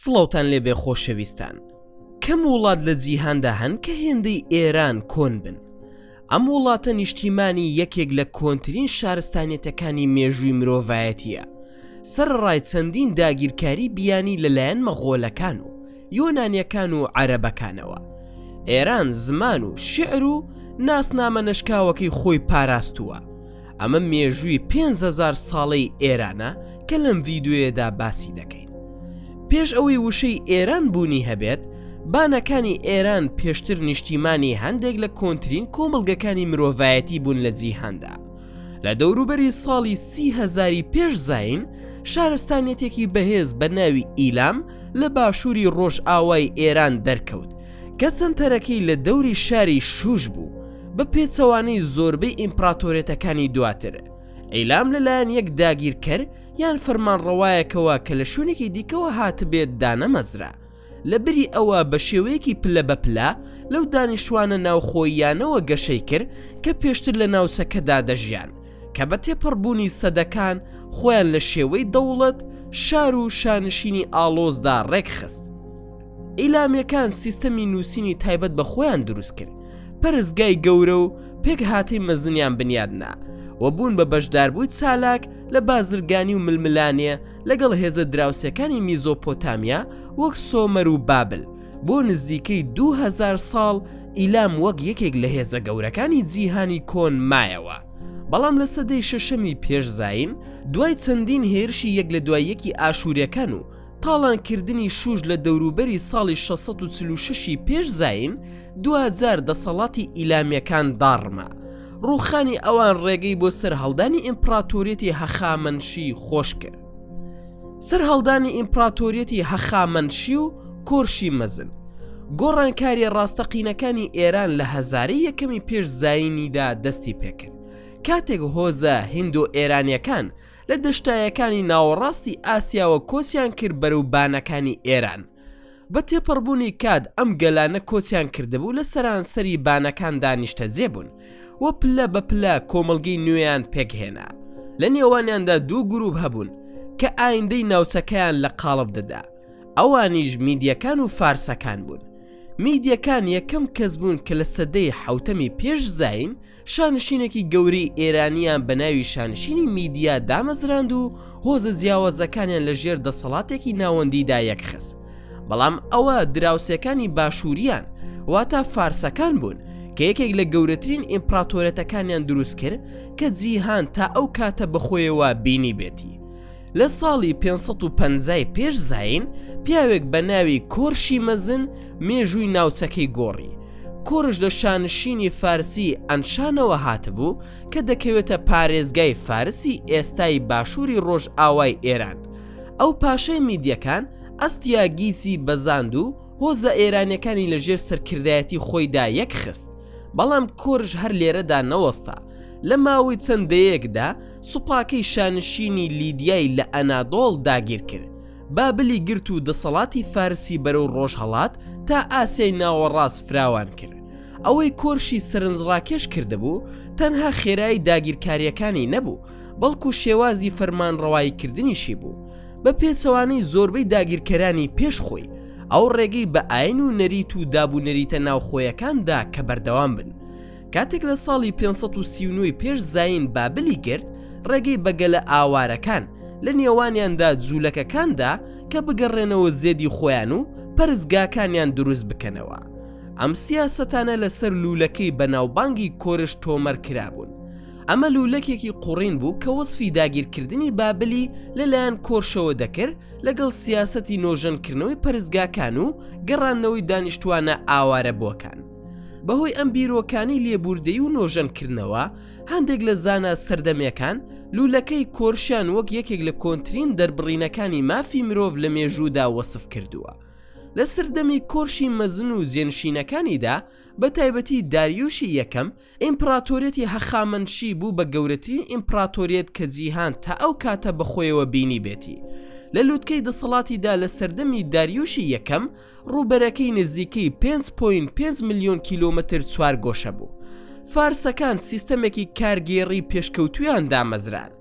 سڵاوتان لێبێ خۆشەویستان. کەم وڵات لە جیهاندا هەن کە هێندەی ئێران کۆن بن. ئەم وڵاتە نیشتیمانی یەکێک لە کۆنترین شارستانیەتەکانی مێژووی مرۆڤایەتیە. سەرڕای چەندین داگیرکاری بیانی لەلایەن مەغۆلەکان و یۆنانیەکان و عەرەبەکانەوە. ئێران زمان و شیعر و ناسنامە نەشکاوەکەی خۆی پاراستووە. ئەمە مێژووی 5000 ساڵەی ئێرانە کە لەم ڤیدیۆیەدا باسی دەکەین. پێش ئەوەی وشەی ئێران بوونی هەبێت، بانەکانی ئێران پێشتر نیشتیمانی هەندێک لە کۆنترین کۆمەڵگەکانی مرۆڤایەتی بوون لە جیهاندا. لە دەوروبەری ساڵی 30,000 پێش زاین، شارستانیەتێکی بەهێز بە ناوی ئیلام لە باشووری ڕۆژئاوای ئێران دەرکەوت کە سنتەرەکەی لە دەوری شاری شوش بوو بە پێچەوانەی زۆربەی ئیمپراتۆرێتەکانی دواتر. ئیلام لەلایەن یەک داگیرکەر یان فەرمانڕەوایەکەوە کە لە شوێنێکی دیکەوە هاتبێت دانەمەزرا، لە بری ئەوە بە شێوەیەکی پلە بە پلا لەو دانیشتوانە ناوخۆییانەوە گەشەی کرد کە پێشتر لە ناوچەکەدا دەژیان، کە بە تێپەڕبوونی سەدەکان خۆیان لە شێوەی دەوڵەت، شار و شانشینی ئاڵۆزدا ڕێک خست. ئیلامیەکان سیستەمی نووسینی تایبەت بە خۆیان دروست کرد، پەرستگای گەورە و پێک هاتەی مەزنیان بنیادنا و بوون بە بەشداربووی چالاک لە بازرگانی و ململانێ لەگەڵ هێزە دراوسەکانی میزۆپۆتامیا وەک سۆمەر و بابل. بۆ نزیکەی 2000 ساڵ ئیلام وەک یەکێک لە هێزە گەورەکانی جیهانی کۆن مایەوە. بەڵام لە سەدەی شەشەمی پێش زاین، دوای چەندین هێرشی یەک لە دوای یەکی ئاشوریەکان و تاڵانکردنی شوش لە دەوروبەری ساڵی 646 پێش زاین، 2000 دەسەڵاتی ئیلامیەکان داڕما. ڕووخانی ئەوان ڕێگەی بۆ سەرهەڵدانی ئیمپراتۆریەتی هەخامەنشی خۆش کرد. سەرهەڵدانی ئیمپراتۆریەتی هەخامەنشی و کۆرشی مەزن گۆڕانکاری ڕاستەقینەکانی ئێران لە هەزارەی یەکەمی پێش زاینیدا دەستی پێکرد، کاتێک هۆزە هیندۆ ئێرانیەکان لە دەشتایەکانی ناوەڕاستی ئاسیاوە کۆچیان کرد بەرەو بانەکانی ئێران. بە تێپەڕبوونی کات ئەم گەلانە کۆچیان کردبوو لە سەرانسەری بانەکان دانیشتەجێ بوون و پلە بە پلە کۆمەڵگەی نوێیان پێکهێنا. لە نێوانیاندا دوو گروپ هەبوون کە ئایندەی ناوچەکەیان لە قاڵب دەدا. ئەوانیش میدیەکان و فارسەکان بوون. میدیەکان یەکەم کەس بوون کە لە سەدەی حوتەمی پێش زاین شانشینێکی گەورەی ئێرانیان بە ناوی شانشینی میدیا دامەزراند و هۆزە جیاوازەکانیان لە ژێر دەسەڵاتێکی ناوەندیدا یەکخست. بەڵام ئەوە دراوسەکانی باشووریان واتە فارسەکان بوون کە یەکێک لە گەورەترین ئیمپراتۆرەتەکانیان دروست کرد کە جیهان تا ئەو کاتە بەخۆیەوە بینی بێتی. لە ساڵی 550 پێش زاین، پیاوێک بە ناوی کۆرشی مەزن مێژووی ناوچەکەی گۆڕی. کۆرش لە شانشینی فارسی ئەنشانەوە هاتبوو کە دەکەوێتە پارێزگای فارسی ئێستای باشووری ڕۆژئاوای ئێران. ئەو پاشای میدیەکان ئەستیاگیسی بەزاند و هۆزە ئێرانیەکانی لەژێر سەرکردایەتی خۆیدا یەکخست. بەڵام کۆرش هەر لێرەدا نەوەستا. لە ماوەی چەندەیەکدا سوپاکەی شانشینی لیدیای لە ئەنادۆڵ داگیر کرد. بابلی گرت و دەسەڵاتی فارسی بەرەو ڕۆژهەڵات تا ئاسیای ناوەڕاست فراوان کرد. ئەوەی کۆرشی سەرنجڕاکێش کردبوو تەنها خێرایی داگیرکاریەکانی نەبوو، بەڵکو شێوازی فەرمانڕەواییکردنیشی بوو. بە پێچەوانەی زۆربەی داگیرکەرانی پێشخۆی ئەو ڕێگەی بە ئاین و نەریت و دابوونەریتە ناوخۆیەکاندا کە بەردەوام بن. کاتێک لە ساڵی 539 پێش زاین بابلی گرت، ڕێگەی بەگەلە ئاوارەکان لە نێوانیاندا جوولەکەکاندا کە بگەڕێنەوە زێدی خۆیان و پەرستگاکانیان دروست بکەنەوە. ئەم سیاسەتانە لەسەر لوولەکەی بەناوبانگی کۆرش تۆمەر کرابوون. ئەمە لوولەکێکی قوڕین بوو کە وەسفی داگیرکردنی بابلی لەلایەن کۆرشەوە دەکرد لەگەڵ سیاسەتی نۆژەنکردنەوەی پەرستگاکان و گەڕاندنەوەی دانیشتوانە ئاوارە بۆکان. بەهۆی ئەم بیرۆکانی لێبوردەی و نۆژەنکردنەوە، هەندێک لە زانە سەردەمیەکان لوولەکەی کۆرشیان وەک یەکێک لە کۆنترین دەربڕینەکانی مافی مرۆڤ لە مێژوودا وەسف کردووە. لە سەردەمی کۆرشی مەزن و جێنشینەکانیدا، بە تایبەتی داریوشی یەکەم، ئیمپراتۆریەتی هەخامەنشی بوو بە گەورەترین ئیمپراتۆریەت کە جیهان تا ئەو کاتە بەخۆیەوە بینی بێتی. لە لووتکەی دەسەڵاتیدا لە سەردەمی داریوشی یەکەم، ڕووبەرەکەی نزیکەی 5.5 ملیۆن کیلۆمەتر چوارگۆشە بوو. فارسەکان سیستەمێکی کارگێڕی پێشکەوتویان دامەزران،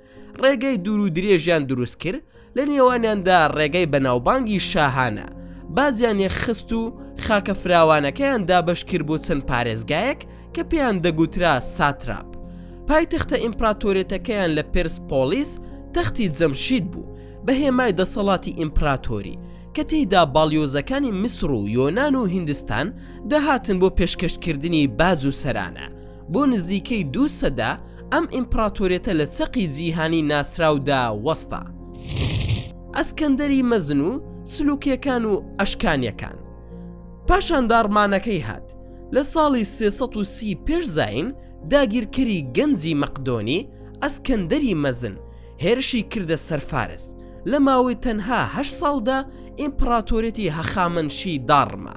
ڕێگەی دوور و درێژیان دروست کرد لە نێوانیاندا ڕێگەی بەناوبانگی شاهانە، بازیان یەخست و خاکە فراوانەکەیان دابەشکرد بۆ چەند پارێزگایەک کە پێیان دەگوترا ساتراپ. پایتەختە ئیمپراتۆریەتەکەیان لە پێرسپۆلیس تەختی جەمشید بوو بە هێمای دەسەڵاتی ئیمپراتۆری کە تێیدا باڵیۆزەکانی میسر و یۆنان و هیندستان دەهاتن بۆ پێشکەشکردنی باج و سەرانە. بۆ نزیکەی 2 سەدا ئەم ئیمپراتۆریەتە لە چەقی جیهانی ناسراودا وەستا. ئەسکەندەری مەزن و سلوکیەکان و ئەشکانیەکان. پاشان داڕمانەکەی هات لە ساڵی 330 پێش زاین داگیرکەری گەنجی مەقدۆنی ئەسکەندەری مەزن هێرشی کردە سەرفارس. لە ماوەی تەنها 8 ساڵدا ئیمپراتۆریەتی هەخامنشی داڕما.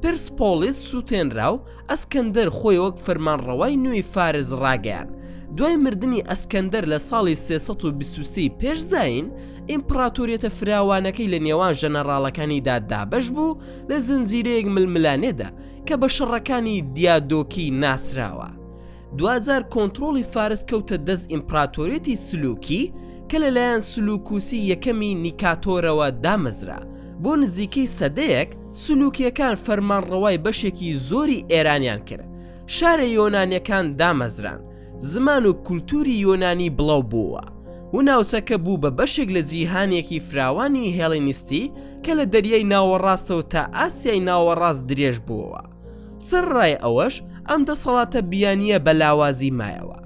پێرسپۆلیس سووتێنرا و ئەسکەندەر خۆی وەک فەرمانڕەوای نوێی فارس ڕاگەیان. دوای مردنی ئەسکەندەر لە ساڵی 323 پێش زاین ئیمپراتۆریەتە فراوانەکەی لە نێوان ژەنەڕاڵەکانیدا دابەش بوو لە زنجیرەیەک ململانێدا کە بە شەڕەکانی دیادۆکی ناسراوە. 2000 کۆنتڕۆڵی فارس کەوتە دەست ئیمپراتۆریەتی سلوکی کە لەلایەن سلوکوسی یەکەمی نیکاتۆرەوە دامەزرا. بۆ نزیکەی سەدەیەک سلوکیەکان فەرمانڕەوای بەشێکی زۆری ئێرانیان کرد. شارە یۆنانیەکان دامەزران، زمان و کولتوری یۆنانی بڵاو بووە و ناوچەکە بوو بە بەشێک لە جیهانێکی فراوانی هێڵینیستی کە لە دەریای ناوەڕاستەوە تا ئاسیای ناوەڕاست درێژ بووەوە. سەرڕای ئەوەش ئەم دەسەڵاتە بیانیە بە لاوازی مایەوە.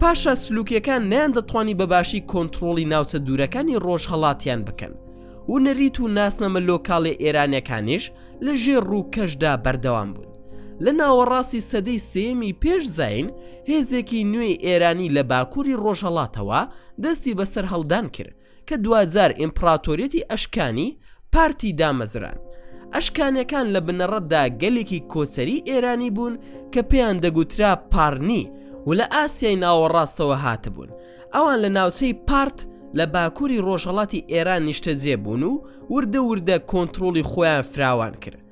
پاشا سلوکیەکان نیان دەتوانی بەباشی کۆنتڕۆڵی ناوچە دوورەکانی ڕۆژهەڵاتیان بکەن و نەریت و ناسنەمە لۆکاڵی ئێرانیەکانیش لە ژێر ڕوو کەشدا بەردەوام بوون. لە ناوەڕاستی سەدەی سێمی پێش زاین هێزێکی نوێی ئێرانی لە باکووری ڕۆژهەڵاتەوە دەستی بەسەر هەڵدان کرد کە 2000 ئیمپراتۆریەتی ئەشکانی پارتی دامەزران. ئەشکانیەکان لە بنەڕەتدا گەلێکی کۆچەری ئێرانی بوون کە پێیان دەگوترا پارنی و لە ئاسیای ناوەڕاستەوە هاتبوون. ئەوان لە ناوچەی پارت لە باکووری ڕۆژهەڵاتی ئێران نیشتەجێ بوون و وردە وردە کۆنتڕۆڵی خۆیان فراوان کرد.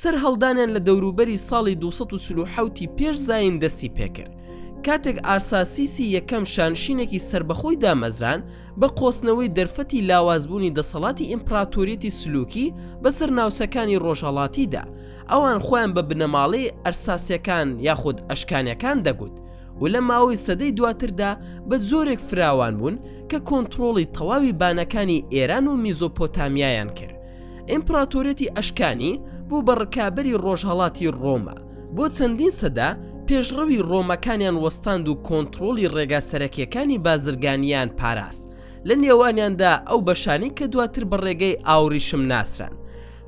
سەر هەڵدانیان لە دەوروبەری ساڵی 247 پێش زاین دەستی پێکرد کاتێک ئارساسیسی یەکەم شانشینێکی سربەخۆی دامەزران بە قۆسنەوەی دەرفەتی لاوازبوونی دەسەڵاتی ئیمپراتۆریەتی سلوکی بەسەر ناوچەکانی ڕۆژهەڵاتیدا. ئەوان خۆیان بە بنەماڵەی ئەرساسیەکان یاخود ئەشکانیەکان دەگوت و لە ماوەی سەدەی دواتردا بە جۆرێک فراوان بوون کە کۆنتڕۆڵی تەواوی بانەکانی ئێران و میزۆپۆتامیایان کرد. ئیمپراتۆریەتی ئەشکانی بوو بە ڕکابەری ڕۆژهەڵاتی ڕۆما. بۆ چەندین سەدا پێشڕەوی ڕۆمەکانیان وەستاند و کۆنتڕۆڵی ڕێگا سەرەکیەکانی بازرگانیان پاراست، لە نێوانیاندا ئەو بەشانی کە دواتر بە ڕێگەی ئاوریشم ناسران.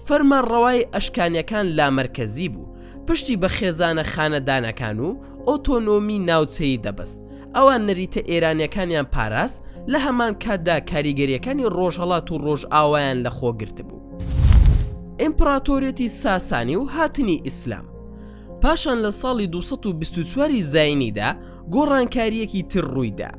فەرمانڕەوای ئەشکانیەکان لامەرکەزی بوو، پشتی بە خێزانە خانەدانەکان و ئۆتۆنۆمی ناوچەیی دەبەست. ئەوان نەریتە ئێرانیەکانیان پاراست، لە هەمان کاتدا کاریگەریەکانی ڕۆژهەڵات و ڕۆژئاوایان لە خۆگرت بوو. ئیمپراتۆریەتی ساسانی و هاتنی ئیسلام. پاشان لە ساڵی 224 زاینیدا گۆڕانکاریەکی تر ڕوویدا.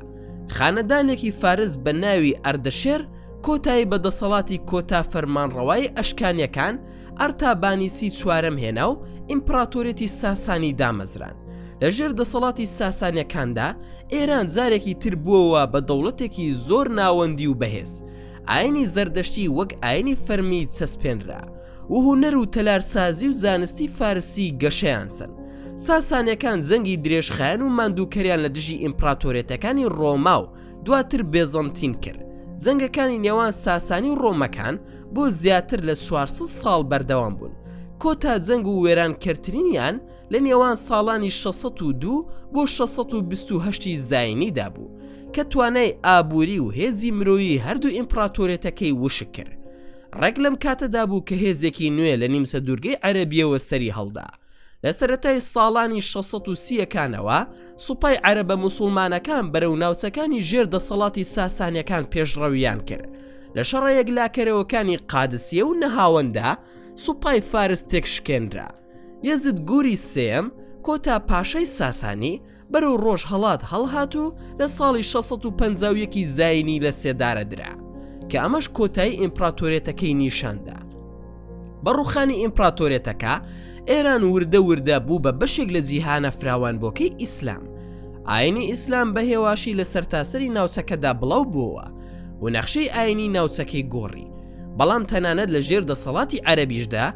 خانەدانێکی فارس بە ناوی ئەردەشێر کۆتایی بە دەسەڵاتی کۆتا فەرمانڕەوای ئەشکانیەکان ئەرتابانیسی چوارەم هێنا و ئیمپراتۆریەتی ساسانی دامەزران. لەژێر دەسەڵاتی ساسانیەکاندا ئێران جارێکی تر بووەوە بە دەوڵەتێکی زۆر ناوەندی و بەهێز. ئاینی زەردەشتی وەک ئاینی فەرمی چەسپێنرا و هونەر و تەلارسازی و زانستی فارسی گەشەیانسن. ساسانیەکان زەنگی درێژخایەن و ماندووکەریان لە دژی ئیمپراتۆریەتەکانی ڕۆما و دواتر بێزەنتین کرد. زەنگەکانی نێوان ساسانی و ڕۆمەکان بۆ زیاتر لە 400 ساڵ بەردەوام بوون. کۆتا جەنگ و وێرانکردنیان لە نێوان ساڵانی 602 بۆ 628 زاینیدا بوو کە توانای ئابووری و هێزی مرۆیی هەردوو ئیمپراتۆریەتەکەی وشک کرد. ڕێک لەم کاتەدا بوو کە هێزێکی نوێ لە نیمچە دوورگەی عەرەبیەوە سەری هەڵدا. لە سەرەتای ساڵانی 630ەکانەوە سوپای عەرەبە موسڵمانەکان بەرەو ناوچەکانی ژێر دەسەڵاتی ساسانیەکان پێشڕەویان کرد. لە شەڕە یەکلاکەرەوەکانی قادسیە و نەهاوەندا سوپای فارس تێکشکێنرا. یەزید گوری سێم کۆتا پاشای ساسانی بەرەو ڕۆژهەڵات هەڵهات و لە ساڵی 651 زاینی لە سێدارە درا کە ئەمەش کۆتایی ئیمپراتۆریەتەکەی نیشاندا. بەڕووخانی ئیمپراتۆریەتەکە ئێران وردە وردە بوو بە بەشێک لە جیهانە فراوانبۆکەی ئیسلام. ئاینی ئیسلام بە هێواشی لە سەرتاسەری ناوچەکەدا بڵاو بووەوە و نەخشەی ئاینی ناوچەکەی گۆڕی. بەڵام تەنانەت لە ژێر دەسەڵاتی عەرەبیشدا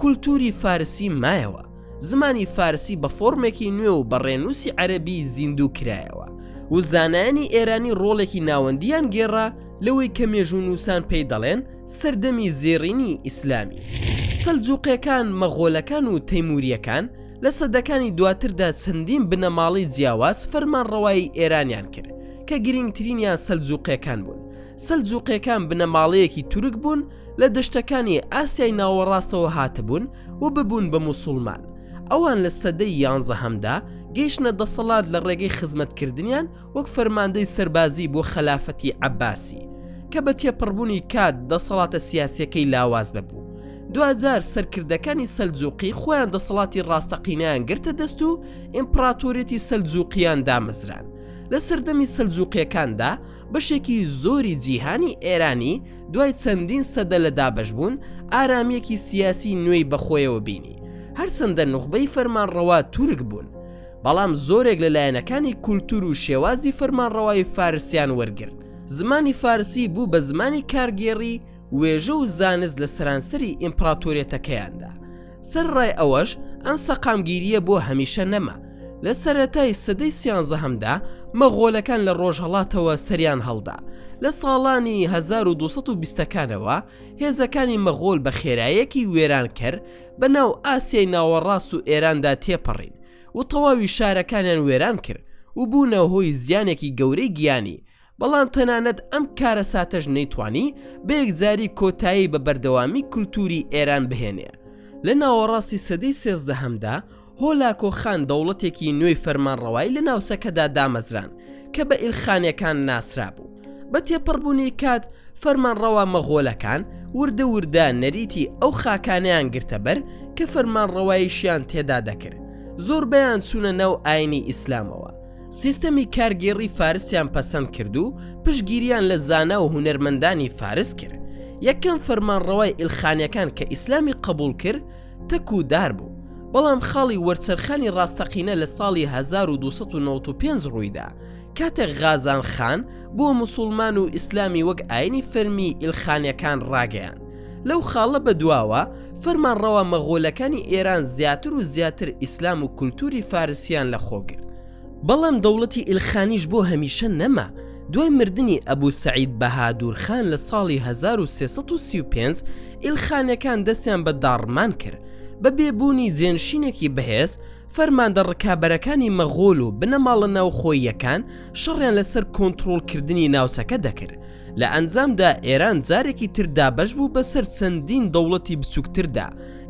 کولتوری فارسی مایەوە. زمانی فارسی بە فۆرمێکی نوێ و بە ڕێنووسی عەرەبی زیندوو کرایەوە و زانایانی ئێرانی ڕۆڵێکی ناوەندیان گێڕا لەوەی کە مێژوونووسان پێی دەڵێن سەردەمی زێڕینی ئیسلامی. سەلجوقیەکان، مەغۆلەکان و تەیموریەکان لە سەدەکانی دواتردا چەندین بنەماڵی جیاواز فەرمانڕەوایی ئێرانیان کرد کە گرنگترینیان سەلجوقیەکان بوون. سەلجوقیەکان بنەماڵەیەکی تورک بوون لە دەشتەکانی ئاسیای ناوەڕاستەوە هاتبوون و ببوون بە موسڵمان. ئەوان لە سەدەی 11هەمدا گەیشتنە دەسەڵات لە ڕێگەی خزمەتکردنیان وەک فەرماندەی سەربازی بۆ خەلافەتی عەباسی کە بە تێپەڕبوونی کات دەسەڵاتە سیاسیەکەی لاواز ببوو. 2000 سەرکردەکانی سەلجوقی خۆیان دەسەڵاتی ڕاستەقینەیان گرتە دەست و ئیمپراتۆریەتی سەلجوقیان دامەزران. لە سەردەمی سەلجوقیەکاندا بەشێکی زۆری جیهانی ئێرانی دوای چەندین سەدە لە دابەشبوون ئارامیەکی سیاسی نوێی بەخۆیەوە بینی. هەرچەندە نوخبەی فەرمانڕەوا تورک بوون، بەڵام زۆرێک لە لایەنەکانی کولتور و شێوازی فەرمانڕەوایی فارسیان وەرگرت. زمانی فارسی بوو بە زمانی کارگێڕی، وێژە و زانست لە سەرانسەری ئیمپراتۆریەتەکەیاندا. سەرڕای ئەوەش ئەم سەقامگیریە بۆ هەمیشە نەما. لە سەرەتای سەدەی 13هەمدا مەغۆلەکان لە ڕۆژهەڵاتەوە سەریان هەڵدا. لە ساڵانی 1220ەکانەوە هێزەکانی مەغۆل بە خێراییەکی وێران کرد بە ناو ئاسیای ناوەڕاست و ئێراندا تێپەڕین و تەواوی شارەکانیان وێران کرد و بوونە هۆی زیانێکی گەورەی گیانی. بەڵام تەنانەت ئەم کارە ساتەش نەیتوانی بە یەکجاری کۆتایی بە بەردەوامی کولتوری ئێران بهێنێ. لە ناوەڕاستی سەدەی 13هەمدا هۆلاکۆ خان دەوڵەتێکی نوێی فەرمانڕەوایی لە ناوسەکەدا دامەزران کە بە ئیلخانیەکان ناسرا بوو. بە تێپەڕبوونی کات فەرمانڕەوا مەغۆلەکان وردە وردە نەریتی ئەو خاکانەیان گرتە بەر کە فەرمانڕەواییشیان تێدا دەکرد. زۆربەیان چوونە ناو ئاینی ئیسلامەوە. سیستەمی کارگێڕی فارسیان پەسەند کرد و پشگیریان لە زانا و هونەرمەندانی فارس کرد. یەکەم فەرمانڕەوای ئیلخانیەکان کە ئیسلامی قبول کرد تەکودار بوو. بەڵام خاڵی وەرچەرخانی ڕاستەقینە لە ساڵی 1295 ڕوویدا کاتێک غازان خان بۆ موسڵمان و ئیسلامی وەک ئاینی فەرمی ئیلخانیەکان ڕاگەیان. لەو خاڵە بە دواوە فەرمانڕەوا مەغۆلەکانی ئێران زیاتر و زیاتر ئیسلام و کولتوری فارسیان لەخۆگرت. بەڵام دەوڵەتی ئیلخانیش بۆ هەمیشە نەما. دوای مردنی ئەبوو سەعید بەهادوورخان لە ساڵی 1335 ئیلخانیەکان دەستیان بە داڕمان کرد. بە بێبوونی جێنشینێکی بەهێز فەرماندە ڕکابەرەکانی مەغۆل و بنەماڵە ناوخۆییەکان شەڕیان لەسەر کۆنتڕۆڵکردنی ناوچەکە دەکرد. لە ئەنجامدا ئێران جارێکی تر دابەش بوو بەسەر چەندین دەوڵەتی بچووکتردا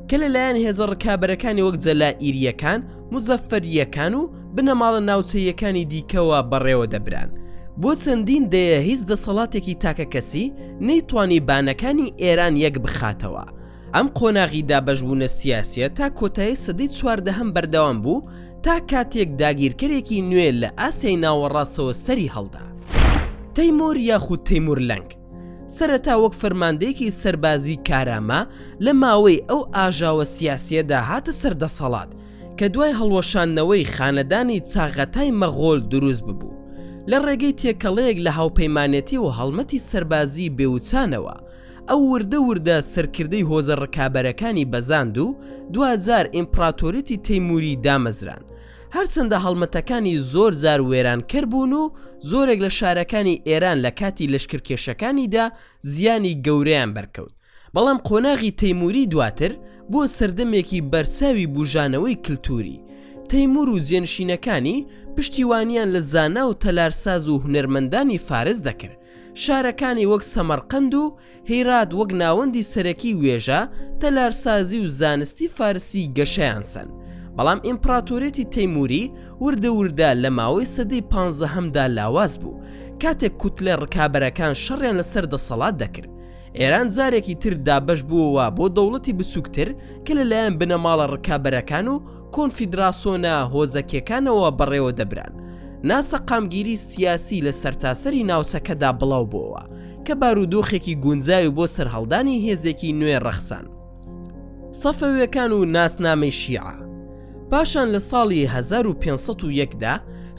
کە لەلایەن هێزە ڕکابەرەکانی وەک جەلائیریەکان، موزەفەریەکان و بنەماڵە ناوچەیەکانی دیکەوە بەڕێوە دەبران. بۆ چەندین دەیە هیچ دەسەڵاتێکی تاکە کەسی نەیتوانی بانەکانی ئێران یەک بخاتەوە. ئەم قۆناغی دابەشبوونە سیاسیە تا کۆتایی سەدەی 14هەم بەردەوام بوو تا کاتێک داگیرکەرێکی نوێ لە ئاسیای ناوەڕاستەوە سەری هەڵدا. تەیمۆر یاخود تەیمور لەنگ سەرەتا وەک فەرماندەیەکی سەربازی کارامە لە ماوەی ئەو ئاژاوە سیاسیەدا هاتە سەردەسەڵات کە دوای هەڵوەشاندنەوەی خانەدانی چاغەتای مەغۆل دروست ببوو. لە ڕێگەی تێکەڵەیەک لە هاوپەیمانێتی و هەڵمەتی سەربازی بێوچانەوە ئەو وردە وردە سەرکردەی هۆزە ڕکابەرەکانی بەزاند و 2000 ئیمپراتۆریەتی تەیموری دامەزران. هەرچەندە هەڵمەتەکانی زۆر جار وێران کردبوون و زۆرێک لە شارەکانی ئێران لە کاتی لەشکرکێشەکانیدا زیانی گەورەیان بەرکەوت. بەڵام قۆناغی تەیموری دواتر بۆ سەردەمێکی بەرچاوی بوژانەوەی کللتوری. تەیمور و جێنشینەکانی پشتیوانیان لە زانا و تەلارساز و هونەرمەندانی فارس دەکرد. شارەکانی وەک سەمەرقەند و هێرات وەک ناوەندی سەرەکی وێژە تەلارسازی و زانستی فارسی گەشەیان سەن. بەڵام ئیمپراتۆریەتی تەیموری وردە وردە لە ماوەی سەدەی 15هەمدا لاواز بوو کاتێک کوتلە ڕکابەرەکان شەڕیان لەسەر دەسەڵات دەکرد. ئێران جارێکی تر دابەش بووەوە بۆ دەوڵەتی بچووکتر کە لەلایەن بنەماڵە ڕکابەرەکان و کۆنفیدراسۆنە هۆزەکیەکانەوە بەڕێوە دەبران. ناسە قامگیری سیاسی لە سەرتاسەری ناوچەکەدا بڵاو بووەوە کە بارودۆخێکی گونجاوی بۆ سەرهەڵدانی هێزێکی نوێ ڕەخسان. سەفەویەکان و ناسنامەی شیعە. پاشان لە ساڵی 1501دا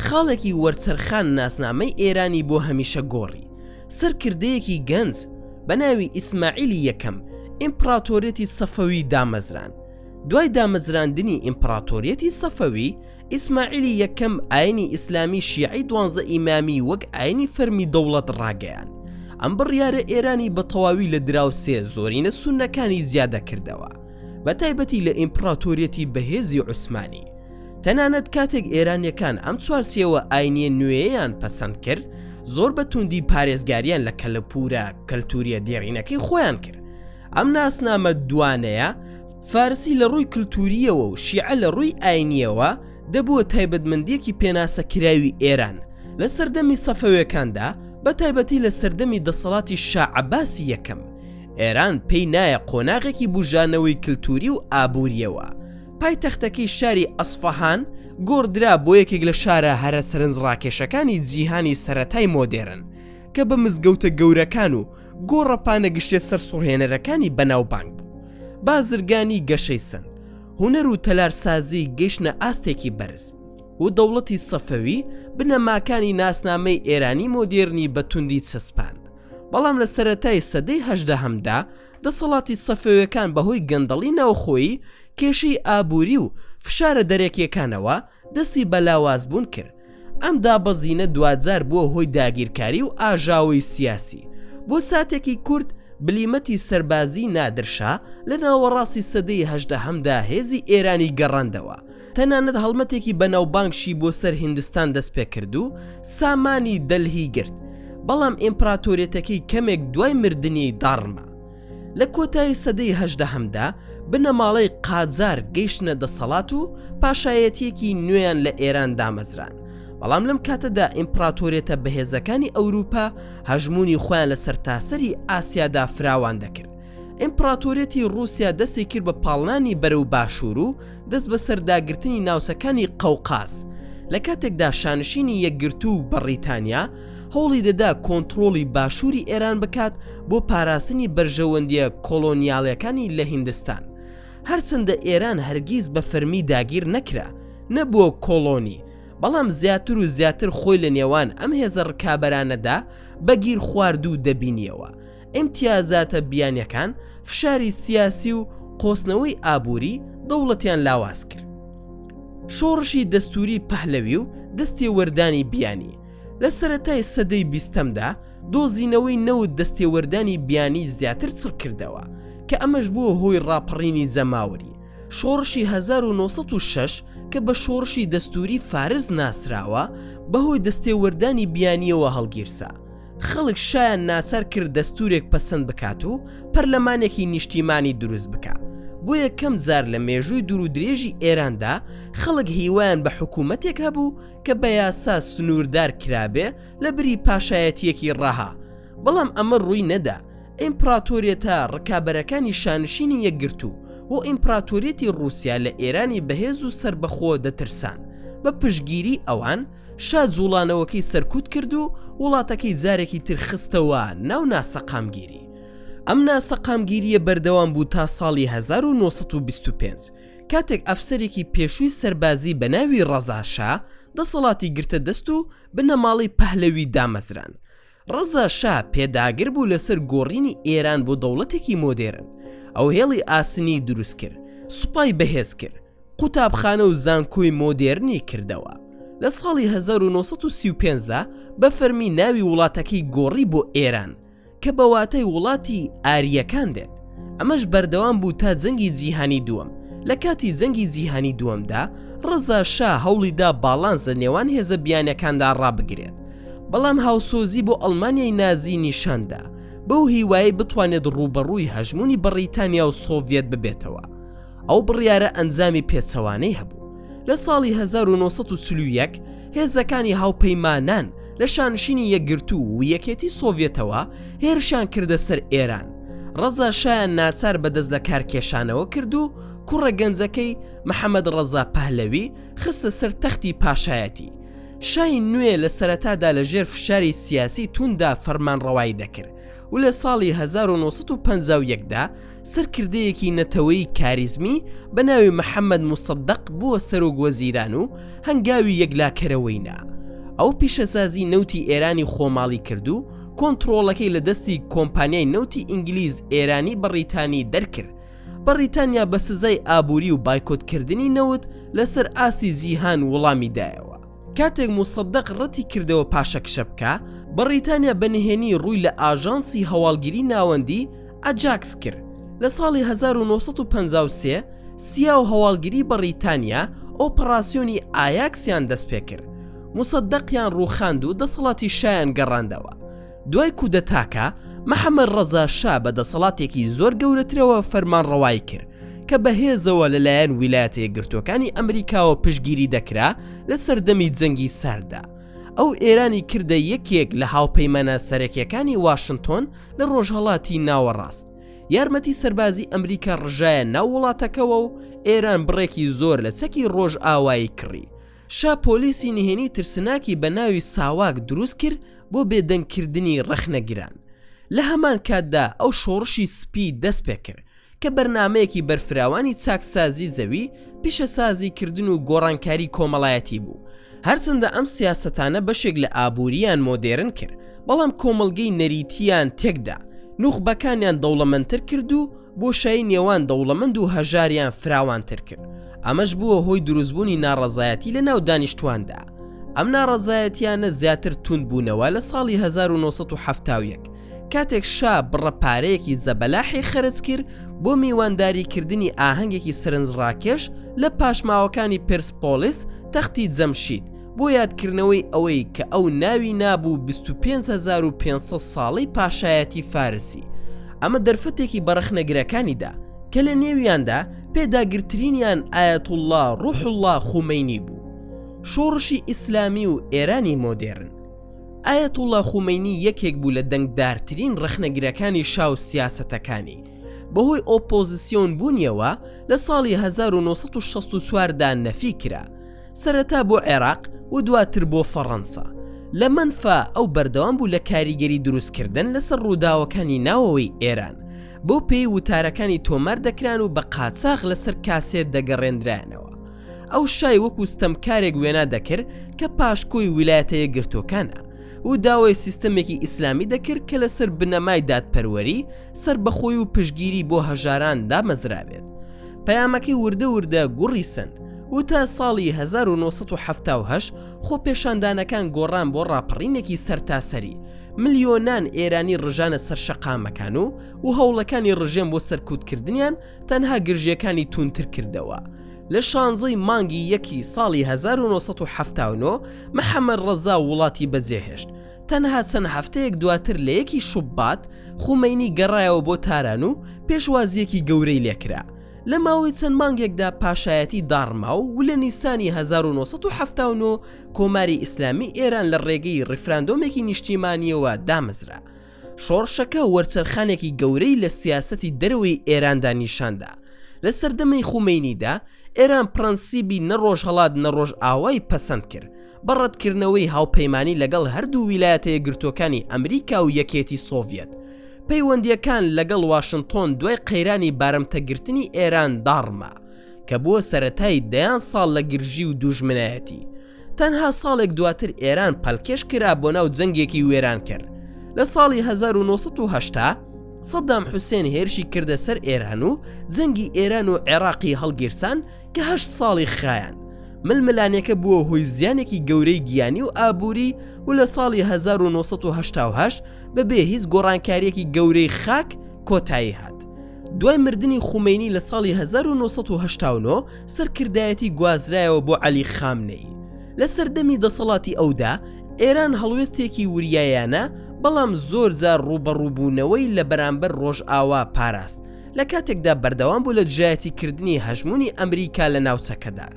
خاڵێکی وەرچەرخان ناسنامەی ئێرانی بۆ هەمیشە گۆڕی. سەرکردەیەکی گەنج بە ناوی ئیسماعیلی یەکەم ئیمپراتۆریەتی سەفەوی دامەزران. دوای دامەزراندنی ئیمپراتۆریەتی سەفەوی، ئیسماعیلی یەکەم ئاینی ئیسلامی شیعی 12 ئیمامی وەک ئاینی فەرمی دەوڵەت ڕاگەیان. ئەم بڕیارە ئێرانی بە تەواوی لە دراوسێ زۆرینە سوننەکانی زیادە کردەوە، بە تایبەتی لە ئیمپراتۆریەتی بەهێزی عوسمانی. تەنانەت کاتێک ئێرانیەکان ئەم چوارچێوە ئاینیە نوێیان پەسەند کرد، زۆر بە توندی پارێزگاریان لە کەلەپورە کەلتوریە دێڕینەکەی خۆیان کرد. ئەم ناسنامە دوانەیە فارسی لە ڕووی کللتوریەوە و شیعە لە ڕووی ئاینیەوە دەبووە تایبەتمەندیەکی پێناسەکراوی ئێران لە سەردەمی سەفەویەکاندا، بە تایبەتی لە سەردەمی دەسەڵاتی شاع عەباسی یەکەم. ئێران پێی نایە قۆناغێکی بوژانەوەی کللتوری و ئابوووریەوە. پایتەختەکەی شاری ئەسفەهان گۆڕدرا بۆ یەکێک لە شارە هەرە سەرنجڕاکێشەکانی جیهانی سەرەتای مۆدێرن کە بە مزگەوتە گەورەکان و گۆڕەپانە گشتێ سەرسوڕهێنەرەکانی بەناوبانگ بوو. بازرگانی گەشەی سند، هونەر و تەلارسازی گەیشتنە ئاستێکی بەرز و دەوڵەتی سەفەوی بنەماکانی ناسنامەی ئێرانی مۆدێرنی بە توندی چەسپاند. بەڵام لە سەرەتای سەدەی 18دا دەسەڵاتی سەفەویەکان بەهۆی گەندەڵی ناوخۆیی، کێشەی ئابووری و فشارە دەرەکیەکانەوە دەستی بەلاوازبوون کرد. ئەم دابەزینە دوجار بووە هۆی داگیرکاری و ئاژاوی سیاسی. بۆ ساتێکی کورد بلیمەتی سەربازی نادرشا لە ناوەڕاستی سەدەی 18دا هێزی ئێرانی گەڕاندەوە. تەنانەت هەڵمەتێکی بەناوبانگشی بۆ سەر هیندستان دەست پێ کرد و سامانی دەلهی گرت. بەڵام ئیمپراتۆریەتەکەی کەمێک دوای مردنی داڕما. لە کۆتایی سەدەی 18دا بنەماڵەی قاجار گەیشتنە دەسەڵات و پاشایەتیەکی نوێیان لە ئێران دامەزران. بەڵام لەم کاتەدا ئیمپراتۆریەتە بەهێزەکانی ئەوروپا هەژمونی خۆیان لە سەرتاسەری ئاسیادا فراوان دەکرد. ئیمپراتۆریەتی رووسیا دەستی کرد بە پاڵنانی بەرەو باشوور و دەست بە سەرداگرتنی ناوچەکانی قەوقاز. لە کاتێکدا شانشینی یەکگرتوو و بەریتانیا هەوڵی دەدا کۆنتڕۆڵی باشووری ئێران بکات بۆ پاراستنی بەرژەوەندیە کۆلۆنیاڵیەکانی لە هیندستان. هەرچەندە ئێران هەرگیز بە فەرمی داگیر نەکرا، نەبووە کۆلۆنی، بەڵام زیاتر و زیاتر خۆی لە نێوان ئەم هێزە ڕکابەرانەدا بەگیر خواردوو دەبینیەوە. ئیمتیازاتە بیانیەکان، فشاری سیاسی و قۆسنەوەی ئابووری دەوڵەتیان لاواز کرد. شۆڕشی دەستوری پەهلەوی و دەستێوەردانی بیانی لە سەرەتای سەدەی 20دا دۆزینەوەی نەوت دەستێوەردانی بیانی زیاتر چڕ کردەوە کە ئەمەش بووە هۆی ڕاپەڕینی زەماوەری. شۆڕشی 1906 کە بە شۆڕشی دەستوری فارز ناسراوە بەهۆی دەستێوەردانی بیانیەوە هەڵگیرسا. خەڵک شایان ناچار کرد دەستورێک پەسەند بکات و پەرلەمانێکی نیشتیمانی دروست بکات. بۆ یەکەم جار لە مێژووی دوور و درێژی ئێراندا خەڵک هیوایان بە حکوومەتێک هەبوو کە بە یاسا سنووردار کرابێ لە بری پاشایەتیەکی ڕاها. بەڵام ئەمە ڕووی نەدا. ئیمپراتۆریەتە ڕکابەرەکانی شانشینی یەکگرتوو و ئیمپراتۆریەتی رووسیا لە ئێرانی بەهێز و سربەخۆ دەترسان. بە پشگیری ئەوان شا جوڵانەوەکەی سەرکوت کرد و وڵاتەکەی جارێکی تر خستەوە ناو ناسەقامگیری. ئەم ناسەقامگیریە بەردەوام بوو تا ساڵی 1925 کاتێک ئەفسەرێکی پێشووی سەربازی بە ناوی ڕەزاشا دەسەڵاتی گرتە دەست و بنەماڵی پەهلەوی دامەزران. ڕەزاشا پێداگر بوو لەسەر گۆڕینی ئێران بۆ دەوڵەتێکی مۆدێرن. ئەو هێڵی ئاسنی دروست کرد، سوپای بەهێز کرد، قوتابخانە و زانکۆی مۆدێرنی کردەوە. لە ساڵی 1935دا بە فەرمی ناوی وڵاتەکەی گۆڕی بۆ ئێران کە بەواتای وڵاتی ئاریەکان دێت. ئەمەش بەردەوام بوو تا جەنگی جیهانی دووەم. لە کاتی جەنگی جیهانی دووەمدا ڕەزاشا هەوڵیدا باڵانس لە نێوان هێزە بیانەکاندا ڕابگرێت، بەڵام هاوسۆزی بۆ ئەڵمانیای نازی نیشاندا بەو هیوایی بتوانێت ڕوبەڕووی هەژمونی بەریتانیا و سۆڤێت ببێتەوە. ئەو بڕیارە ئەنجامی پێچەوانەی هەبوو. لە ساڵی 1940 هێزەکانی هاوپەیمانان لە شانشینی یەکگرتوو و یەکێتی سۆڤێتەوە هێرشیان کردە سەر ئێران. ڕەزاشایان ناچار بەدەست لە کارکێشانەوە کرد و کوڕە گەنجەکەی محەممەد ڕەزا پەهلەوی خستە سەر تەختی پاشایەتی. شای نوێ لە سەرەتادا لە ژێر فشاری سیاسی توندا فەرمانڕەوایی دەکرد و لە ساڵی 1951دا سەرکردەیەکی نەتەوەی کاریزمی بە ناوی محەممەد موسەدەق بووە سەرۆک وەزیران و هەنگاوی یەکلاکەرەوەینا. ئەو پیشەسازی نەوتی ئێرانی خۆماڵی کرد و کۆنتڕۆڵەکەی لە دەستی کۆمپانیای نەوتی ئینگلیز ئێرانی بەڕیتانی دەرکرد. بەڕیتانیا بە سزای ئابووری و بایکۆتکردنی نەوت لەسەر ئاسی جیهان وەڵامی دایەوە. کاتێک موسەدەق ڕەتی کردەوە پاشەکشە بکە، بەڕیتانیا بەنهێنی ڕووی لە ئاژانسی هەواڵگیری ناوەندی ئاجاکس کرد. لە ساڵی 1953 سیا و هەواڵگیری بەڕیتانیا ئۆپەراسیۆنی ئایاکسیان دەست پێ کرد. موسەدەقیان ڕووخاند و دەسەڵاتی شایان گەڕاندەوە. دوای کودەتاکە محەممەد ڕەزا شا بە دەسەڵاتێکی زۆر گەورەترەوە فەرمانڕەوایی کرد کە بەهێزەوە لەلایەن ویلایەتە یەکگرتووەکانی ئەمریکاوە پشتگیری دەکرا لە سەردەمی جەنگی ساردا. ئەو ئێرانی کردە یەکێک لە هاوپەیمانە سەرەکیەکانی واشنتۆن لە ڕۆژهەڵاتی ناوەڕاست. یارمەتی سەربازی ئەمریکا ڕژایە ناو وڵاتەکەوە و ئێران بڕێکی زۆر لە چەکی ڕۆژ ئاوایی کڕی. شا پۆلیسی نهێنی ترسناکی بە ناوی ساواک دروست کرد بۆ بێدەنگکردنی ڕەخنەگیران. لە هەمان کاتدا ئەو شۆڕشی سپی دەست پێ کرد کە بەرنمەیەکی بەرفراوانی چاکسازی زەوی پیشەسازیکردن و گۆڕانکاری کۆمەڵایەتی بوو. هەرچەندە ئەم سیاسەتانە بەشێک لە ئابووریان مۆدێرن کرد، بەڵام کۆمەڵگەی نەریتیان تێکدا نوخبەکانیان دەوڵەمەندتر کرد و بۆشایی نێوان دەوڵەمەند و هەژاریان فراوانتر کرد. ئەمەش بووە هۆی دروستبوونی ناڕەزایەتی لە ناو دانیشتواندا. ئەم ناڕەزایەتیانە زیاتر توند بوونەوە لە ساڵی 1970 کاتێک شا بڕەپارەیەکی زەبەلاحی خەرج کرد بۆ میوانداریکردنی ئاهەنگێکی سەرنجڕاکێش لە پاشماوەکانی پرسپۆلیس تەختی جەمشید بۆ یادکردنەوەی ئەوەی کە ئەو ناوی نابوو 25500 ساڵی پاشایەتی فارسی. ئەمە دەرفەتێکی بەرەخنەگرەکانیدا کە لە نێویاندا پێداگرترینیان ئایەتوڵڵا ڕوحوڵڵا خومەینی بوو. شۆڕشی ئیسلامی و ئێرانی مۆدێرن. ئایەتوڵڵا خومەینی یەکێک بوو لە دەنگدارترین ڕەخنەگیرەکانی شاو سیاسەتەکانی. بەهۆی ئۆپۆزیسیۆن بوونیەوە لە ساڵی 1964دا نەفی کرا، سەرەتا بۆ عێراق و دواتر بۆ فەڕەنسا. لە منفا ئەو بەردەوام بوو لە کاریگەری دروستکردن لەسەر ڕووداوەکانی ناوەوەی ئێران، بۆ پێی وتارەکانی تۆمار دەکران و بە قاچاغ لەسەر کاسێت دەگەڕێنرایانەوە. ئەو شای وەکو ستەمکارێک وێنا دەکرد کە پاشکۆی ویلایەتە یەکگرتووەکانە و داوای سیستەمێکی ئیسلامی دەکرد کە لەسەر بنەمای دادپەروەری سربەخۆی و پشگیری بۆ هەژاران دامەزرابێت. پەیامەکەی وردە وردە گوڕی سند و تا ساڵی 1970 خۆ پێشاندانەکان گۆڕان بۆ ڕاپەڕینێکی سەرتاسەری. ملیۆنان ئێرانی ڕژانە سەر شەقامەکان و هەوڵەکانی ڕژێم بۆ سەرکوتکردنیان تەنها گرژیەکانی تونتر کردەوە. لە 16 مانگی یەکی ساڵی 1970 محەممەد ڕەزا وڵاتی بەجێهێشت. تەنها چەند هەفتەیەک دواتر لە یەکی شوبات خومەینی گەڕایەوە بۆ تاران و پێشوازیەکی گەورەی لێکرا. لە ماوەی چەند مانگێکدا پاشایەتی داڕما و لە نیسانی 1970 کۆماری ئیسلامی ئێران لە ڕێگەی ڕیفراندۆمێکی نیشتیمانیەوە دامەزرا. شۆڕشەکە وەرچەرخانێکی گەورەی لە سیاسەتی دەرەوەی ئێراندا نیشاندا. لە سەردەمەی خومەینیدا ئێران پرەنسیبی نەڕۆژ هەڵات نەڕۆژ ئاوای پەسەند کرد بە ڕەتکردنەوەی هاوپەیمانی لەگەڵ هەردوو ویلایەتە یەکگرتووەکانی ئەمریکا و یەکێتی سۆڤیەت. پەیوەندیەکان لەگەڵ واشنتۆن دوای قەیرانی بارمتەگرتنی ئێران داڕما کە بووە سەرەتای 10 ساڵ لە گرژی و دوژمنایەتی. تەنها ساڵێک دواتر ئێران پەلکێش کرا بۆ ناو جەنگێکی وێران کرد. لە ساڵی 1980 سەدام حوسێن هێرشی کردە سەر ئێران و جەنگی ئێران و عێراقی هەڵگیرسان کە 8 ساڵی خایان. ململانێکە بووە هۆی زیانێکی گەورەی گیانی و ئابووری و لە ساڵی 1970 بەبێ هیچ گۆڕانکاریەکی گەورەی خاک کۆتایی هات. دوای مردنی خومەینی لە ساڵی 1989 سەرکردایەتی گوازرایەوە بۆ عەلی خامنەئی. لە سەردەمی دەسەڵاتی ئەودا ئێران هەڵوێستێکی وریایانە بەڵام زۆر جار ڕوبەڕووبوونەوەی لە بەرامبەر ڕۆژ ئاوا پاراست لە کاتێکدا بەردەوام بوو لە جایەتیکردنی هەژمونی ئەمریکا لە ناوچەکەدا.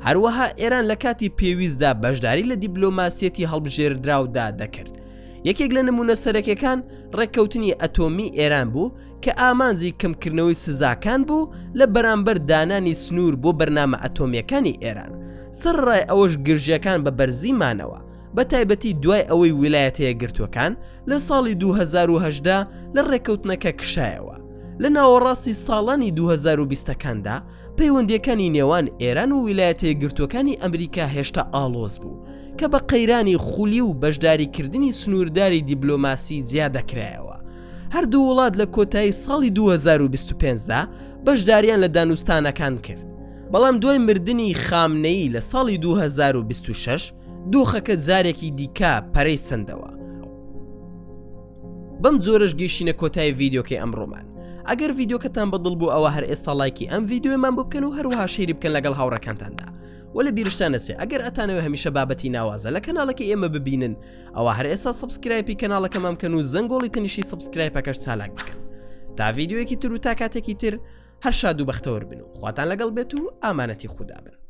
هەروەها ئێران لە کاتی پێویستدا بەشداری لە دیبلۆماسیەتی هەڵبژێردراودا دەکرد. یەکێک لە نمونە سەرەکیەکان ڕێککەوتنی ئەتۆمی ئێران بوو کە ئامانجی کەمکردنەوەی سزاکان بوو لە بەرامبەر دانانی سنوور بۆ بەرنامە ئەتۆمیەکانی ئێران. سەرڕای ئەوەش گرژیەکان بە بەرزیمانەوە، بە تایبەتی دوای ئەوەی ویلایەتە یەکگرتووەکان لە ساڵی 2010 لە ڕێککەوتنەکە کشایەوە. لە ناوەڕاستی ساڵانی 2020کاندا پەیوەندیەکانی نێوان ئێران و ویلایەتە یەکگرتووەکانی ئەمریکا هێشتا ئاڵۆز بوو کە بە قەیرانی خولی و بەشداریکردنی سنوورداری دیبلۆماسی زیادەکرایەوە. هەردوو وڵات لە کۆتایی ساڵی 2025دا بەشداریان لە دانوستانەکان کرد، بەڵام دوای مردنی خامنەیی لە ساڵی 2026 دۆخەکە جارێکی دیکە پەرەی سندەوە. بەم جۆرەش گەیشتینە کۆتایی ڤیدیۆکەی ئەمڕۆمان. ئەگەر ڤیدیۆکەتان بەدڵ بوو ئەوە هەر ئێستا لایکی ئەم ڤیدیۆمان بۆ بکەن و هەروەها شەیری بکەن لەگەڵ هاوڕەکانتاندا. وە لە بیرشتان نەچێ ئەگەر ئەتانەوە هەمیشە بابەتی ناوازە لە کەناڵەکەی ئێمە ببینن ئەوە هەر ئێستا سەبسکرایبی کەناڵەکەمان بکەن و زەنگۆڵی تەنیشی سەبسکرایبەکەش چالاک بکەن تا ڤیدیۆیەکی تر و تا کاتێکی تر هەر شاد و بەختەوەر بن و خواتان لەگەڵ بێت و ئامانەتی خودا بن.